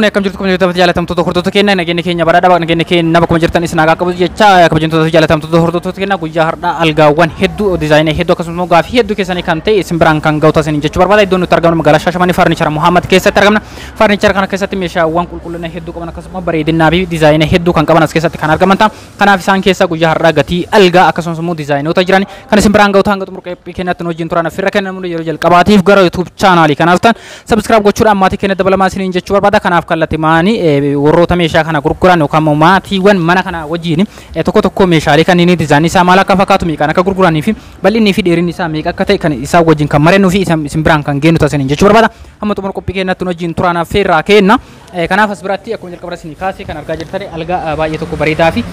fuuni akkam jirtu kabajamtoota jaalatamtoota hordoftoota keenya nageenya keenya badhaadhaa nageenya keenya nama kuma jirtan isin haqa qabu jecha kabajamtoota jaalatamtoota hordoftoota keenya guyyaa har'aa algaawwan hedduu diizaayinii hedduu akkasumas gaafii hedduu keessanii kan ta'e isin biraan kan ga'u taasisan jechuu barbaada. Iddoon nuti argamnu magaalaa Shaashamanii Farnichara Muhammad keessatti argamna. Farnichara kana keessatti meeshaawwan qulqullina hedduu qaban akkasumas bareedinaa fi diizaayinii hedduu kan qaban as keessatti kan argaman ta'a. Kanaaf isaan keessa guyyaa har'aa gatii algaa akkasumas immoo diizaayinoota jiran kan isin biraan ga'u hanga xumura qophii keenyatti wajjin turan affeerra kennamu yeroo jalqabaatiif gara YouTube chaanaalii kanaaf ta'an subscribe gochuudhaan maatii keenya dabalamaa isiniin jechuu barbaada. Kanaaf kallattii maanii warroota meeshaa kana gurguran yookaan maatiiwwan mana kana wajjin tokko meeshaalee kanneen diizaayinii isaa maal akka fakkaatu meeqaan akka gurguranii fi bal'inni fi dheerinni isaa meeqa akka ta'e kan isaa wajjin kan marennuu fi isin biraan kan geenyu taasisan jechuu barbaada. Amma xumura qophii keenyatti wajjin turan affeerraa kenna. Kanaaf as biratti akkuma jalqaba isinii kaasee kan argaa jirtan algaa baay'ee tokko bareedaa fi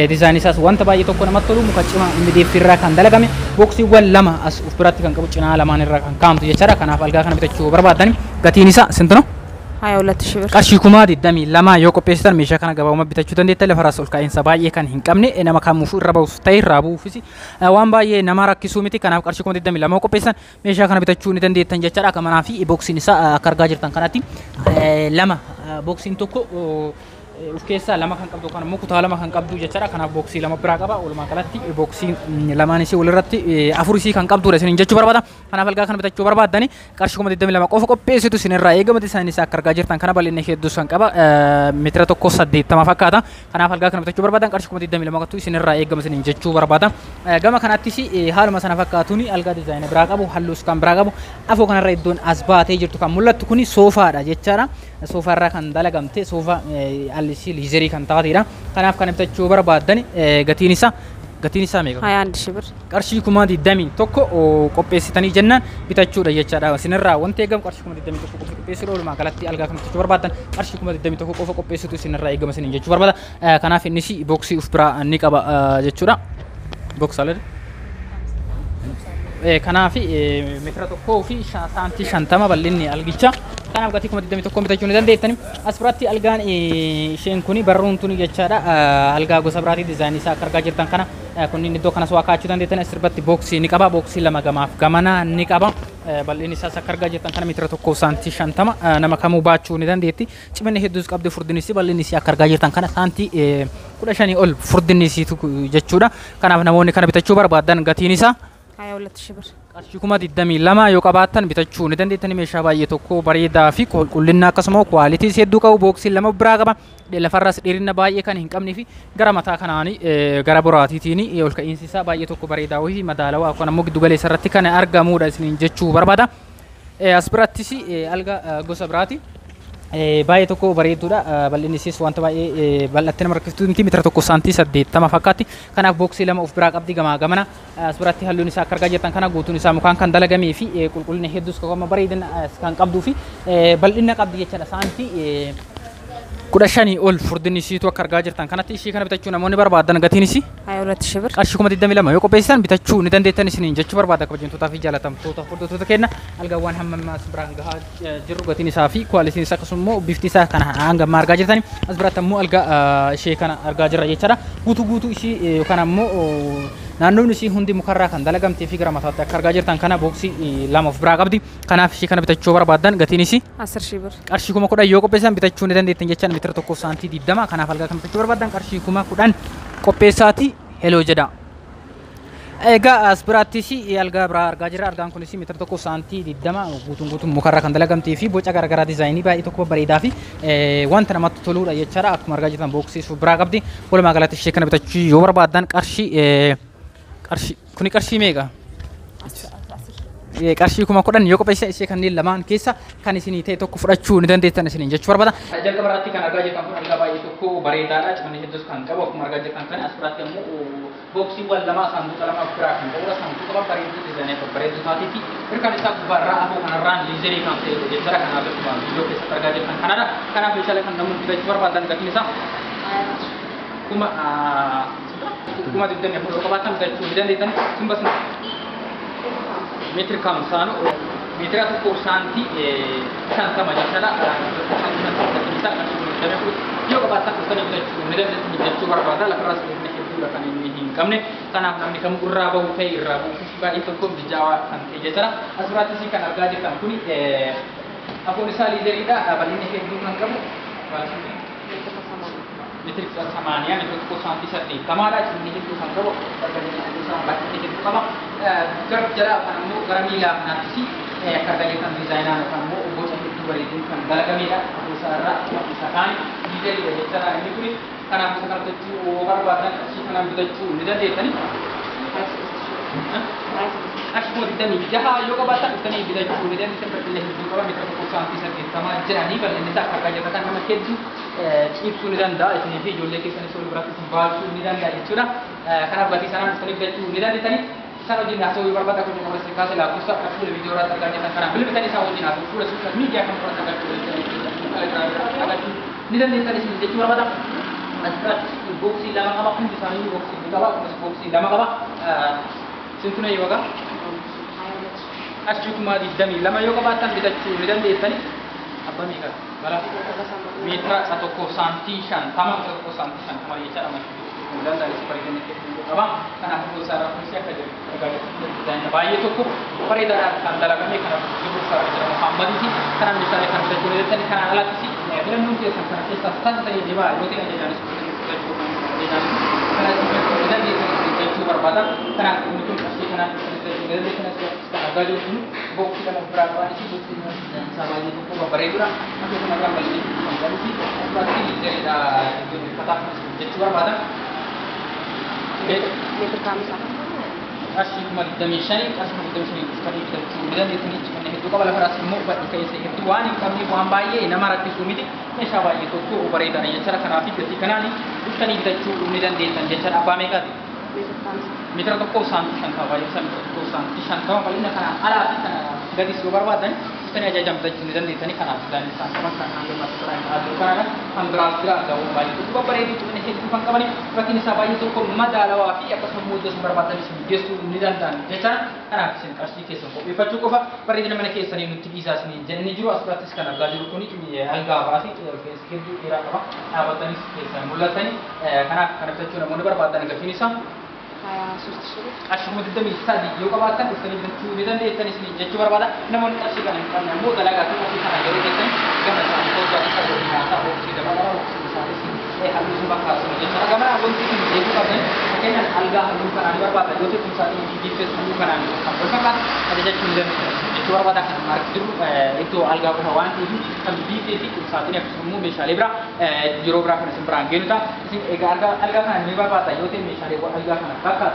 diizaayinii isaas wanta baay'ee tokko namatti tolu muka cimaa miidheef irraa kan dalagame boksiiwwan lama as of biratti kan qabu cinaa lamaan irraa kan kaa'amtu jechaadha. Kanaaf algaa kana bitachuu barbaadan gatiin isaa sintino qarshii kumaa 22 yoo qopheessitan meeshaa kana gabaabuma bitachuu dandeettan lafarraas ol ka'iinsa baay'ee kan hin qabne nama kamuufuu irra ba'uuf ta'e irraa bu'uufis waan baay'ee nama rakkisuu miti. Kanaaf qarshii kumaa 22 qopheessan meeshaa kana bitachuu ni dandeettan jechaadha. Kanaa fi boksiin isaa akka argaa jirtan kanatti lama boksiin tokko of keessaa lama kan qabdu kan immoo kutaa lama kan qabdu jechaadha. Kanaaf boksii lama biraa qaba. Walumaa galatti boksii lamaan isii walirratti afur isii kan qabdudha isiniin jechuu barbaada. Kanaaf algaa kana bitachuu barbaadani qarshii kuma 22 qofa qopheessitu isinirraa eegamati. Isaanis akka argaa jirtan kana bal'inni hedduus kan qaba meetira tokko 80 fakkaata. Kanaaf algaa kana bitachuu barbaadan qarshii kuma 22 qofatu isinirraa eegama isiniin jechuu barbaada. Gama kanattis haaluma sana fakkaatuuni algaa diizaayinii biraa qabu halluus kan biraa qabu afoo kanarra iddoon as baatee jirtu kan mul'attu kuni soofaadha jechaadha. Soofaa irraa kan dalagamte soofaa alisi liizerii kan taatedha. Kanaaf kan bitachuu barbaadan gatiin isaa meeqa? 21,000 bir. Qarshii kuma 21 qopheessitanii jennaan bitachuudha jechaadha. Isinirraa wanti eegamu qarshii kuma 21 qofa qopheessuu walumaa galatti algaa kan bitachuu barbaadan qarshii kuma 21 qofa qopheessitu isinirraa eegama isiniin jechuu barbaada. Kanaaf innis boksii of biraa ni qaba jechuudha. Boksaalee kanaaf meetira tokkoo fi saantii 50 bal'inni algicha. Kanaaf gatii kuma 21 bitachuu ni dandeettani. As biratti algaan isheen kuni barruun tuni jechaadha. Algaa gosa biraati diizaayinii isaa akka argaa jirtan kana kunniin iddoo kanas waa kaachuu dandeettan. As biratti boksii ni qaba. Boksii lama gamaaf gamana ni qaba. Bal'inni isaas akka argaa jirtan kana meetira tokkoo saantii 50 nama kamuu baachuu ni dandeetti. Ciminni hedduus qabdi furdinisi bal'inni isii akka argaa jirtan kana saantii 15 ol furdinni isiitu jechuudha. Kanaaf namoonni kana bitachuu barbaadan gatiin isaa 22,000 bir. Qarshii kuma 22 yoo qabaattan bitachuu ni dandeettani. Meeshaa baay'ee tokko bareedaa fi qulqullina akkasumas kwaalitiis hedduu qabu. Boksiin lama biraa qaba. Lafarraas dheerina baay'ee kan hin qabnee fi gara mataa kanaanii gara boraatiitiin ol ka'iinsi isaa baay'ee tokko bareedaa fi madaalawaa yookaan ammoo giddu galeessa irratti kan argamudha isiniin jechuu barbaada. As birattis algaa gosa biraati. Baay'ee tokko bareeduudha. Bal'inni isaas wanta baay'ee bal'attee nama rakkiftu miti meetira tokko saantii 80 fakkaatti. Kanaaf boksii lama of biraa qabdi gamaa gamana. As biratti halluun isaa akka argaa jirtan kana guutuun isaa mukaan kan dalagamee fi qulqullina hedduus akkuma bareedina kan qabduu fi bal'ina qabdi jechaadha. Saantii 15 ol furdinni isiitu akka argaa jirtan kanatti ishii kana bitachuu namoonni barbaadan gatiin isii 22,000 bir. Qarshii kuma 22 yoo qopheessitan bitachuu ni dandeettan isiniin jechuu barbaada. Kabajamtootaa fi jaalatamtoota hordoftoota keenya algaawwan hamma as biraan gahaa jirru gatiin isaa fi kwaalitiin isaa akkasumas immoo bifti isaa kana hanga amma argaa jirtani. As biratti ammoo algaa ishee kana argaa jirra jechaadha. Guutuu ishii yookaan ammoo naannoon isii hundi mukarraa kan dalagamtee fi gara mataatti akka argaa jirtan kana boksii lama of biraa qabdi. Kanaaf ishii kana bitachuu barbaadan gatiin isii 10,000 bir. Qarshii kuma 10 yoo qopheessan bitachuu ni dandeettan jechaan meetira tokko saantii 20. Kanaaf algaa kan bitachuu barbaadan qarshii kuma 10 qopheessaati heloo jedha. Egaa as biraattis algaa biraa argaa jirra. Algaan kunis meetira tokko saantii 20 guutuun mukarraa kan dalagamtee fi boca garaagaraa diizaayinii baay'ee tokko bareedaa fi wanta namatti toludha jechaadha. Akkuma argaa jirtan boksii biraa qabdi. Walumaa galatti ishee kana bitachuu yoo barbaadan kuni qarshii meeqa? Qarshii kuma 10 yoo qopheessan ishee kanneen lamaan keessa kan isinii ta'e tokko fudhachuu ni dandeettan isiniin jechuu barbaada. Jalqaba irratti kan argaa jirtan kun algaa baay'ee tokko bareedaadha. Cimanni hedduus kan qabu akkuma argaa jirtan kana as biratti ammoo boksiiwwan lama saanduqa lama biraa kan qabudha. Saanduqa bareedduu diizaayinii babbareedduu taatii fi hirkaan isaa gubbaarraa afoo kanarraan liizerii kan ta'e jechuudha. Kanaaf akkuma viidiyoo keessatti argaa jirtan kanadha. Kanaaf meeshaalee kan namoonni bitachuu barbaadan gatiin isaa kuma 24 yoo qabaatan bitachuu ni dandeettan. Simbas meetira kamsaan meetira tokko saantii 50 jechaadha. Yoo qabaatan uffatanii bitachuu ni dandeettan jechuu barbaada. Lafarraas hedduudha kan inni hin qabne. Kanaaf namni kam irraa bahu ta'e irraa bahu baay'ee tokko mijaawaa kan ta'e jechaadha. As birattis kan argaa jirtan kuni afoon isaa liizeriidha. Bal'inni hedduu kan qabu Metri samania metri ko santi sati tamara chini itu sangkabo karena itu sama bakti itu kama kerja kamu garamila nanti kerja kan desainer kamu bocah itu beri itu kan garamila usara misalkan ide dia cara ini pun karena misalkan itu over badan sih karena itu tidak dia tadi أشمل الدم جها يوكا باتا تاني بداية كل ده نسمع بالله يجوا مثل ما قلت أنت سألت تمام جراني بل إن تأكل كذا كذا كم كذا كيف سندان دا إثنين في جولة كيف سنسول برات سنبال سندان دا إيشونا كنا باتي سنام سنيب ده سندان تاني سنو جينا سوي بربادا كل يوم بس كاسة لا بس أكل فيديو رات كذا كنا بل بتاني سوي جينا سوي سوي ميديا كم برات كذا ندان تاني سنجد جوا بربادا أسرع بوكسي لما كما كنت سامي بوكسي بكوا بس بوكسي لما كما سنتنا يوكا أشوفما دمي لما يوكا باتن بدأتشو ندم بيتني أبا ميكا بلا ميترا ساتوكو سانتيشان تمام ساتوكو سانتيشان كما يجعل ما ندم dari seperti ini أبا karena aku sarah Rusia kerja dan bayi itu kok peredaran antara kami karena ibu sarah Muhammad ini karena misalnya kan kita kuliah tadi karena alat sih belum mungkin sampai kita stand tadi jiwa itu tidak jadi seperti itu karena kita di itu berbeda karena untuk pasti karena kita karena gaji itu bukti kan berapa isi bukti dan sama itu kok berbeda nanti kita akan balik jadi sih berarti dari itu kata itu berbeda itu kami sama أشيك مقدمي شني أشيك مقدمي شني إسكالي بدن يتني من هدو قبل فراسي مو بدي كيسه هدو واني كمي بوام بايه نما ركّي سوميتي نشا بايه توكو وبريدا يجرا كنافي كتي كناني إسكالي بدن شو بدن ديتن يجرا أبا ميكادي mitra tokko santi shantaa baay'ee san tokko santi shantama bal'ina kana alaati kana gadi soo barbaadan kan ajajamtachuu ni dandeessanii kanaaf isaan isaan qaban kan hanga masaraan aduu kanadha kan biraas jira ta'uu baay'ee tokko bareedii tuqne hedduu kan qabani rakkin isaa baay'ee tokko madaalawaa fi akkasuma muuddas barbaadan isin geessuu ni danda'an jecha kanaaf isin qarshii keessan qopheeffachuu qofa bareedina mana keessanii nutti dhiisaa isin jennee jiru asirrattis kan argaa jiru kuni algaa baasii hedduu dheeraa qaba dhaabbatanis keessan mul'atanii kanaaf kana bitachuu namoonni barbaadan gatiin isaa أشمل الدم السادي يوكا باتن استني بنتو ندن ديتن اسمي جتشو بربادا نمون كرشي كان مو دلغا تو في كان يوري ديتن كما سان تو تو تو دي ناتا او سي دبا او سي ساري سي اي حلو سبا خاصو جتشو كما اون سي ديتو كان كان الغا حلو كان بربادا يوتي كم ساتي دي فيس حلو كان كم بربادا ada جتشو ندن جتشو بربادا كان مارك ديرو itu alga ko hawan itu kan di fi كم ساتي ne semua misale bra jiro bra kan sembrang genuta sing alga kan ni barbaada yote misale ko alga kan bakka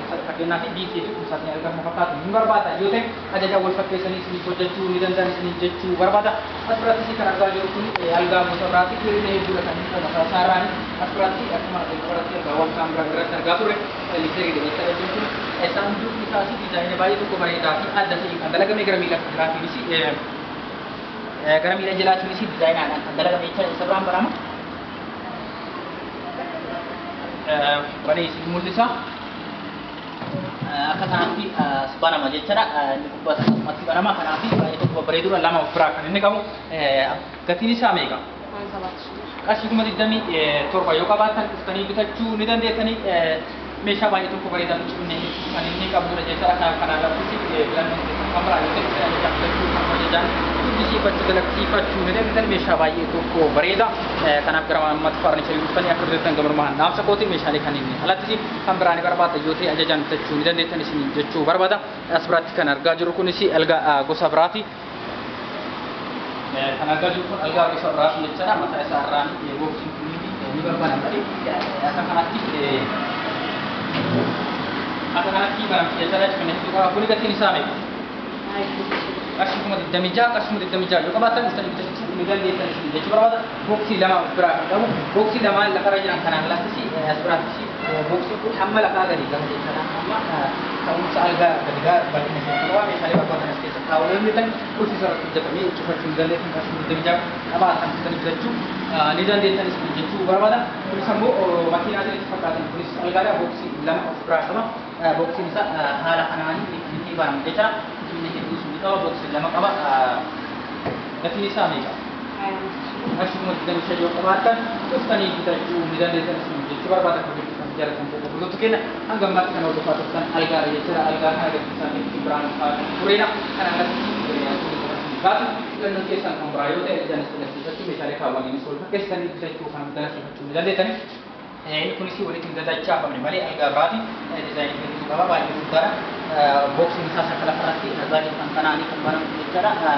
Karena nanti di situ pusatnya akan memfakat berbata. Jote ada jauh fakir seni seni proyeku ni dan seni jecu berbata. Aspirasi si karena gaji pun alga musawarati kiri ni juga kan masalah saran. Aspirasi aku malah aspirasi gawang sambil gerak tergatur. Listrik di desa itu pun sanjung misasi desainnya baik tu kemarin tadi ada sih. Anda lagi megang milik grafis ni si. Kerana milik jelas ni si desain anak. Anda lagi mencari seberang berapa? Pada isi mulisa. Akka kanatti subhanama jechuudha inni kubbaa sanatti banama kanaafi baay'ee tokko bareedura lama ofirraa kan inni qabu gatiin isaa meeqa? Qarshii 27 yoo qabaatan dhuftanii bitachuu ni dandeessanii meeshaa baay'ee tokko bareedaa kan inni qabudha jechuudha kanaan lafti filannoo kan biraa yoo ta'e bitachuu kan ajajaan dubbisiifachuu dalaksiifachuu ni dandeessan meeshaa baay'ee tokko bareeda kanaaf gara ammatti farnicharii dhuftanii akka hojjetan gamarmaan naamsa kootiin meeshaalee kan inni alatti kan biraan barbaada yoo ta'e ajajaan bitachuu ni dandeessan isin jechuu barbaada as biratti kan argaa jiru kunis algaa gosa biraati kan argaa jiru kun algaa gosa biraati jechuudha mataa isaa irraan boksiin ni barbaada malee akka kanatti barang jechuudha kan inni dhugaa kuni gatiin isaa meeqa Kasih dimija. Yo kabatan istani bitachuu ni dandeessan isin jechuu barbaada boksii lama biraa kan qabu boksii lama lafarra jiran kanaan latti as biraatti boksii kun hamma lafaa gadi gama jechuudha amma ta'umsa algaa gadi bal'ina isaa qaba meeshaalee barbaadan as keessa kaawwalee miidhan kursi sarratti hojjetamee cufachuu ni dandeessan kasii dimija qabaatan istani bitachuu ni dandeessan isin jechuu barbaada kunis ammoo makiinaatiin itti fakkaatan kunis algaadhaa boksii lama of biraa qaba boksiin isaa haala kanaanii ni banamu jechuudha ini hedduu sun qaba boksii lama qaba gatiin isaa meeqa? Ashuma damisha yoo qabaatan dhuftanii bitachuu ni dandeessan isin jechuu barbaada kan jaalatan tokko bultoota keenya hanga ammaatti kan hordofaa turtan algaadha jechuudha algaa kana gatiin isaa biraan tureedha kan alatti Laatu filannoo keessan kan biraa yoo ta'e janis filachiifachuu meeshaalee kaawwanii solfa keessanii bitachuu kan dalasiifachuu ni dandeettani. Kunis walitti hin dadachaafamne malee algaa biraati dizaayinii hedduu qaba baay'ee guddaadha. Booksiin isaa sakala irratti argaa kan kanaanii kan banamu jechaadha.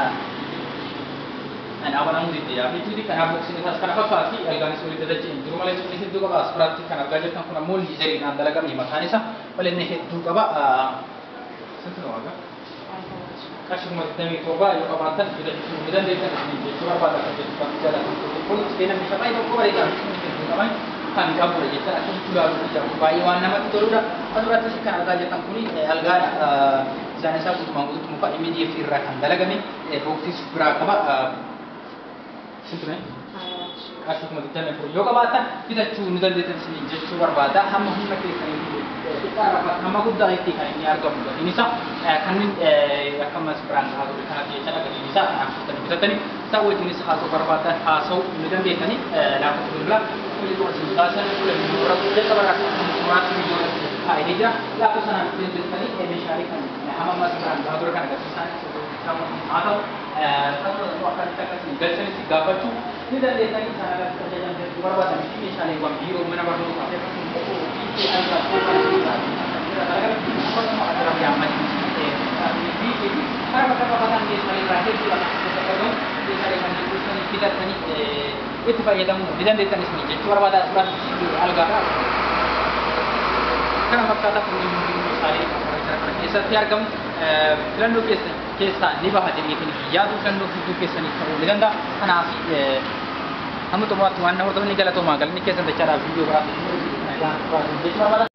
Abanamu diddiidhaaf jechuuti kanaaf booksiin isaas kana fakkaatu algaanis walitti dadachee hin jiru malee inni hedduu qaba as biraatti kan argaa jirtan kun ammoo liizeriidhaan dalagame mataan isaa malee inni hedduu qaba. Sinti nu waaqa? Qarshii damee torbaa yoo qabaatan bitachuu ni dandeettan jechuu barbaada kan jedhu kan jaalatan kun seenaa meeshaa baay'ee tokko bareedaa hedduu qaban kan qabudha jechuudha akkasumas ilaaluuf jedhamu baay'ee waan namatti toludha. Asirrattis kan argaa jirtan kuni algaadha. Isaan isaa guutumaan guutuutti muka MDF irraa kan dalagame booksiis biraa qaba. Sintume? Qarshii kuma digdamii afur yoo qabaatan bitachuu ni dandeettan jechuu barbaada. Hamma humna keessanii hamma guddaa itti kan inni argamu gatiin isaa kanneen akkasumas biraan haa ta'u kanaaf jechaadha gatiin isaa kanaaf bitatanii bitatanii isaa wajjinis haasa'uu barbaadan haasa'uu ni dandeettanii lafa bilbilaa kunis wajjin taasisan kunis moora jalqaba muraasni biyyoota faayidaa jira lafa sanaan dandeettanii meeshaalee kan hamma biraan haa ta'u kan agarsiisan haa ta'u akkasitti akkasiin galchanitti gaafachuu ni dandeettanii isaan irratti tajaajilamuu barbaadan meeshaaleewwan biiroo mana barnootaa fi itu fayyadamu bidan deetan isni jechuu barbaada asirratti algaadha. Kana fakkaata kun meeshaalee keessatti argamu filannoo keessaa ni baha jedheetiin yaadu filannoo gidduu keessanii ta'uu ni danda'a. Kanaaf hamma xumuraatti waan nama hordofanii galatoomaa galanni keessan dachaadhaaf viidiyoo biraatti jechuu barbaada.